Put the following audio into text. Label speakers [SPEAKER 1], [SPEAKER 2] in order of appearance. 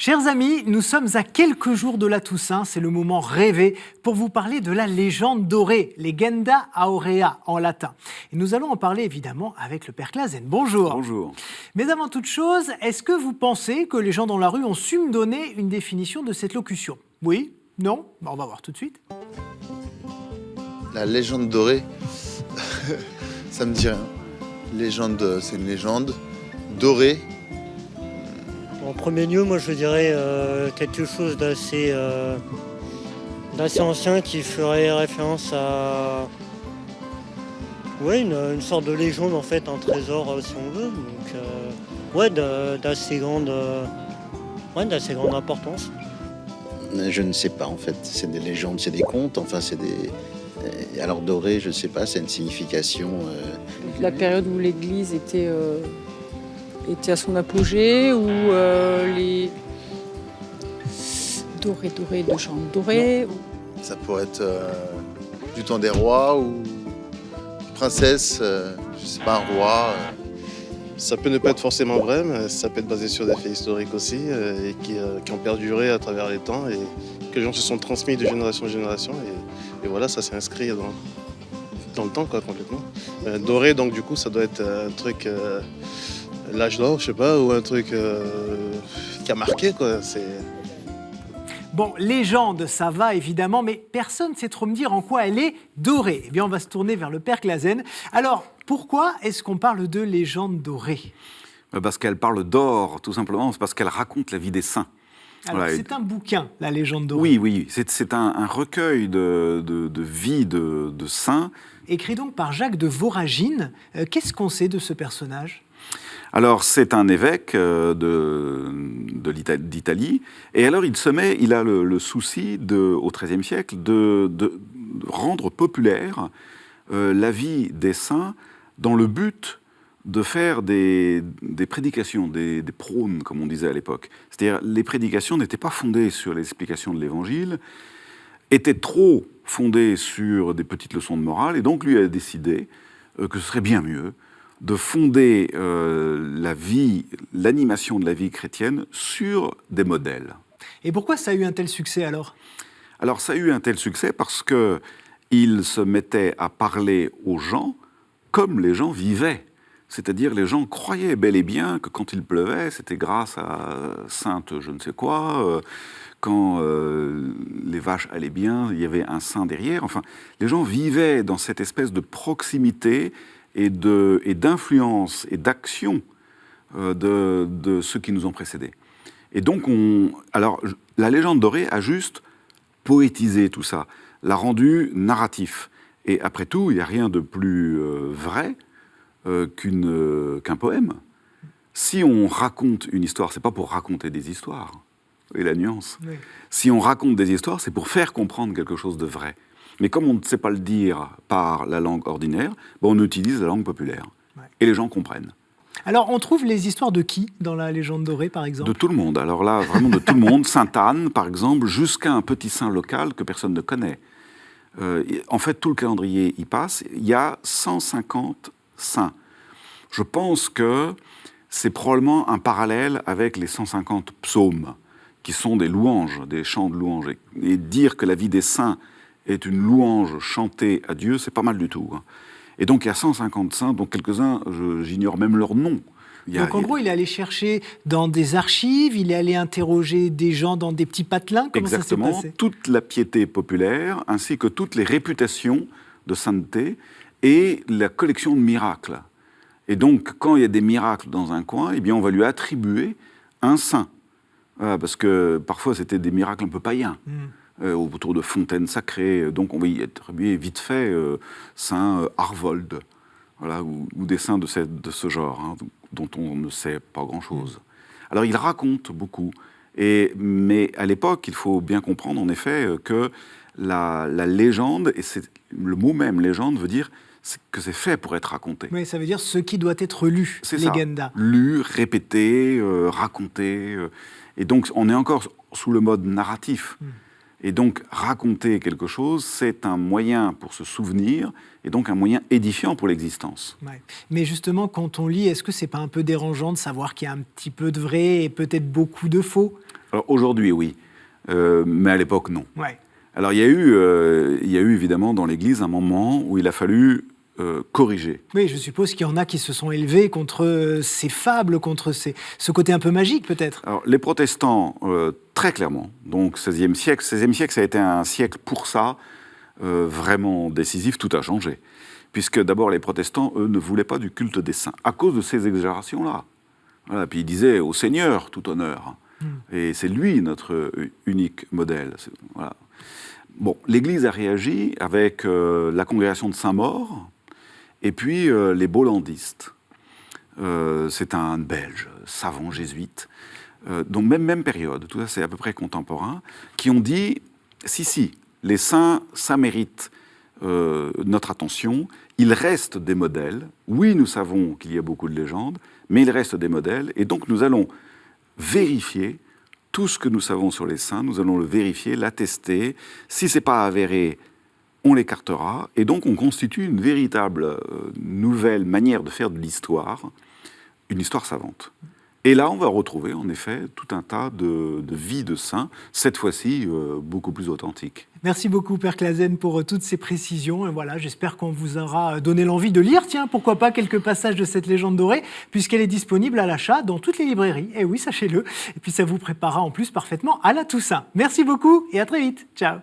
[SPEAKER 1] Chers amis, nous sommes à quelques jours de la Toussaint, c'est le moment rêvé pour vous parler de la légende dorée, Legenda Aurea en latin. Et nous allons en parler évidemment avec le Père Clasen. Bonjour.
[SPEAKER 2] Bonjour.
[SPEAKER 1] Mais avant toute chose, est-ce que vous pensez que les gens dans la rue ont su me donner une définition de cette locution? Oui? Non? On va voir tout de suite.
[SPEAKER 3] La légende dorée, ça me dit rien. Légende, c'est une légende. Dorée.
[SPEAKER 4] En premier lieu, moi je dirais quelque chose d'assez ancien qui ferait référence à une sorte de légende en fait, un trésor si on veut. Donc d'assez grande importance.
[SPEAKER 5] Je ne sais pas en fait, c'est des légendes, c'est des contes, enfin c'est des... Alors doré, je ne sais pas, c'est une signification...
[SPEAKER 6] La période où l'Église était à son apogée, où les dorés de gens dorés.
[SPEAKER 3] Ça pourrait être du temps des rois ou une princesse, je sais pas, un roi.
[SPEAKER 7] Ça peut ne pas être forcément vrai, mais ça peut être basé sur des faits historiques aussi, et qui ont perduré à travers les temps et que les gens se sont transmis de génération en génération. Et voilà, ça s'est inscrit dans le temps, quoi, complètement. Doré, donc du coup, ça doit être un truc, l'âge d'or, je sais pas, ou un truc qui a marqué, quoi.
[SPEAKER 1] Bon, légende, ça va évidemment, mais personne ne sait trop me dire en quoi elle est dorée. Eh bien, on va se tourner vers le Père Clasen. Alors, pourquoi est-ce qu'on parle de légende dorée?
[SPEAKER 2] Parce qu'elle parle d'or, tout simplement, c'est parce qu'elle raconte la vie des saints.
[SPEAKER 1] Alors,
[SPEAKER 2] Voilà.
[SPEAKER 1] c'est un bouquin, la légende dorée.
[SPEAKER 2] Oui, c'est un recueil de vie de saints.
[SPEAKER 1] Écrit donc par Jacques de Voragine. Qu'est-ce qu'on sait de ce personnage?
[SPEAKER 2] Alors, c'est un évêque d'Italie, et alors il a le souci, au XIIIe siècle, de rendre populaire la vie des saints dans le but de faire des prédications, des prônes, comme on disait à l'époque. C'est-à-dire, les prédications n'étaient pas fondées sur les explications de l'Évangile, étaient trop fondées sur des petites leçons de morale, et donc lui a décidé que ce serait bien mieux de fonder l'animation de la vie chrétienne sur des modèles.
[SPEAKER 1] Et pourquoi ça a eu un tel succès alors?
[SPEAKER 2] Alors ça a eu un tel succès parce qu'il se mettait à parler aux gens comme les gens vivaient. C'est-à-dire les gens croyaient bel et bien que quand il pleuvait, c'était grâce à Sainte je ne sais quoi, quand les vaches allaient bien, il y avait un saint derrière. Enfin, les gens vivaient dans cette espèce de proximité et d'influence et d'action de ceux qui nous ont précédés. Et donc, la légende dorée a juste poétisé tout ça, l'a rendu narratif. Et après tout, il n'y a rien de plus vrai qu'un poème. Si on raconte une histoire, c'est pas pour raconter des histoires. Et la nuance. Oui. Si on raconte des histoires, c'est pour faire comprendre quelque chose de vrai. Mais comme on ne sait pas le dire par la langue ordinaire, on utilise la langue populaire. Ouais. Et les gens comprennent.
[SPEAKER 1] Alors, on trouve les histoires de qui dans la légende dorée, par exemple?
[SPEAKER 2] De tout le monde. Alors là, vraiment de tout le monde. Sainte-Anne, par exemple, jusqu'à un petit saint local que personne ne connaît. En fait, tout le calendrier y passe. Il y a 150 saints. Je pense que c'est probablement un parallèle avec les 150 psaumes, qui sont des louanges, des chants de louanges. Et dire que la vie des saints est une louange chantée à Dieu, c'est pas mal du tout. Et donc il y a 150 saints, dont quelques-uns, j'ignore même leur nom.
[SPEAKER 1] Donc en gros, il est allé chercher dans des archives, il est allé interroger des gens dans des petits patelins. Comment
[SPEAKER 2] exactement,
[SPEAKER 1] ça s'est passé?
[SPEAKER 2] Toute la piété populaire, ainsi que toutes les réputations de sainteté et la collection de miracles. Et donc, quand il y a des miracles dans un coin, eh bien, on va lui attribuer un saint. Voilà, parce que parfois, c'était des miracles un peu païens. Autour de fontaines sacrées, donc on va y attribuer vite fait Saint Arvold, voilà, ou des saints de ce genre, dont on ne sait pas grand-chose. Alors il raconte beaucoup, mais à l'époque, il faut bien comprendre en effet que la légende, et le mot même légende veut dire que c'est fait pour être raconté.
[SPEAKER 1] Oui, ça veut dire ce qui doit être lu,
[SPEAKER 2] c'est
[SPEAKER 1] legenda.
[SPEAKER 2] Ça, lu, répété, raconté, et donc on est encore sous le mode narratif. Et donc, raconter quelque chose, c'est un moyen pour se souvenir, et donc un moyen édifiant pour l'existence.
[SPEAKER 1] Ouais. Mais justement, quand on lit, est-ce que c'est pas un peu dérangeant de savoir qu'il y a un petit peu de vrai et peut-être beaucoup de faux?
[SPEAKER 2] Alors aujourd'hui, oui, mais à l'époque, non.
[SPEAKER 1] Ouais.
[SPEAKER 2] Alors il y a eu évidemment dans l'Église un moment où il a fallu corriger.
[SPEAKER 1] Oui, je suppose qu'il y en a qui se sont élevés contre ces fables, contre ce côté un peu magique peut-être.
[SPEAKER 2] Alors les protestants, très clairement, donc XVIe siècle, ça a été un siècle pour ça, vraiment décisif, tout a changé. Puisque d'abord les protestants, eux, ne voulaient pas du culte des saints, à cause de ces exagérations-là. Voilà, puis ils disaient au Seigneur tout honneur. Et c'est lui notre unique modèle. Voilà. Bon, l'Église a réagi avec la congrégation de Saint-Maur et puis les bollandistes. C'est un Belge, savant jésuite, donc même période, tout ça c'est à peu près contemporain, qui ont dit, si, les saints, ça mérite notre attention, il reste des modèles, oui nous savons qu'il y a beaucoup de légendes, mais il reste des modèles, et donc nous allons vérifier tout ce que nous savons sur les saints, nous allons le vérifier, l'attester, si ce n'est pas avéré, on l'écartera, et donc on constitue une véritable nouvelle manière de faire de l'histoire, une histoire savante. Et là, on va retrouver, en effet, tout un tas de vies de saints, cette fois-ci beaucoup plus authentiques.
[SPEAKER 1] Merci beaucoup, Père Clasen, pour toutes ces précisions. Et voilà, j'espère qu'on vous aura donné l'envie de lire, tiens, pourquoi pas, quelques passages de cette légende dorée, puisqu'elle est disponible à l'achat dans toutes les librairies. Et oui, sachez-le. Et puis, ça vous préparera en plus parfaitement à la Toussaint. Merci beaucoup et à très vite. Ciao.